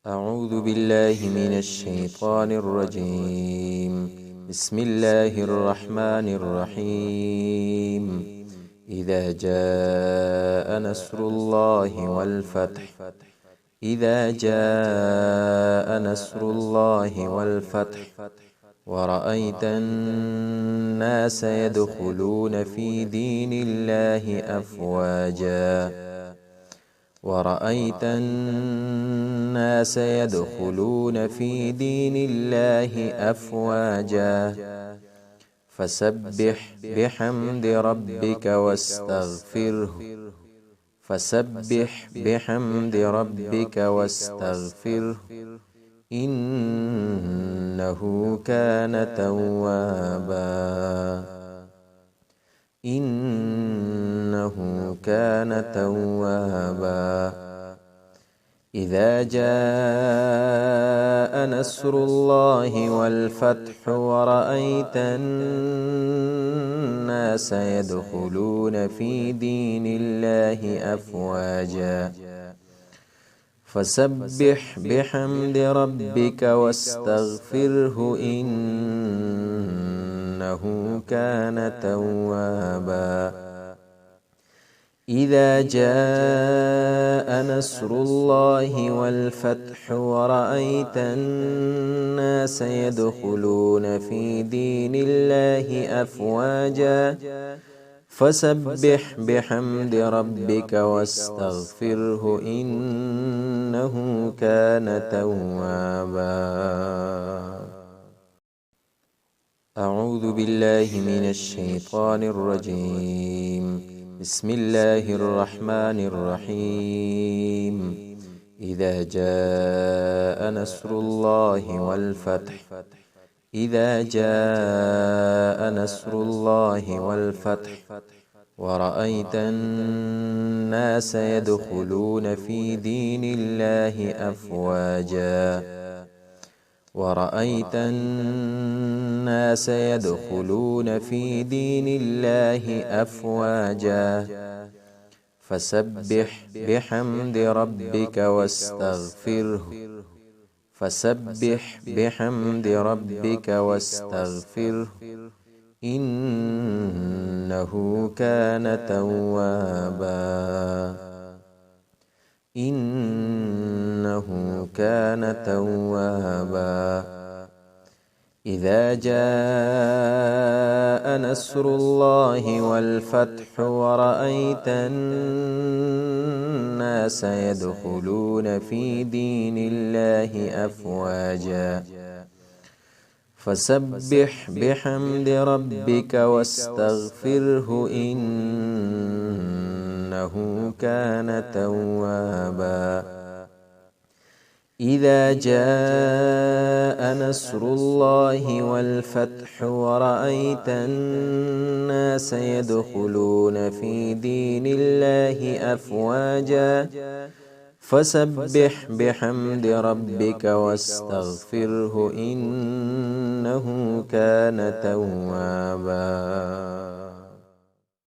أعوذ بالله من الشيطان الرجيم. بسم الله الرحمن الرحيم. إذا جاء نصر الله والفتح إذا جاء نصر الله والفتح ورأيت الناس يدخلون في دين الله أفواجا ورأيت الناس يدخلون في دين الله أفواجا فسبح بحمد ربك واستغفره إنه كان توابا إذا جاء نصر الله والفتح ورأيت الناس يدخلون في دين الله أفواجا فسبح بحمد ربك واستغفره إنه كان توابا إذا جاء نصر الله والفتح ورأيت الناس يدخلون في دين الله أفواجا فسبح بحمد ربك واستغفره إنه كان توابا. أعوذ بالله من الشيطان الرجيم. بسم الله الرحمن الرحيم. إذا جاء نصر الله والفتح ورأيت الناس يدخلون في دين الله أفواجا فسبح بحمد ربك واستغفره إنه كان توابا إذا جاء نصر الله والفتح ورأيت الناس يدخلون في دين الله أفواجا فسبح بحمد ربك واستغفره إنه كان توابا إذا جاء نصر الله والفتح ورأيت الناس يدخلون في دين الله أفواجا فسبح بحمد ربك واستغفره إنه كان توابا.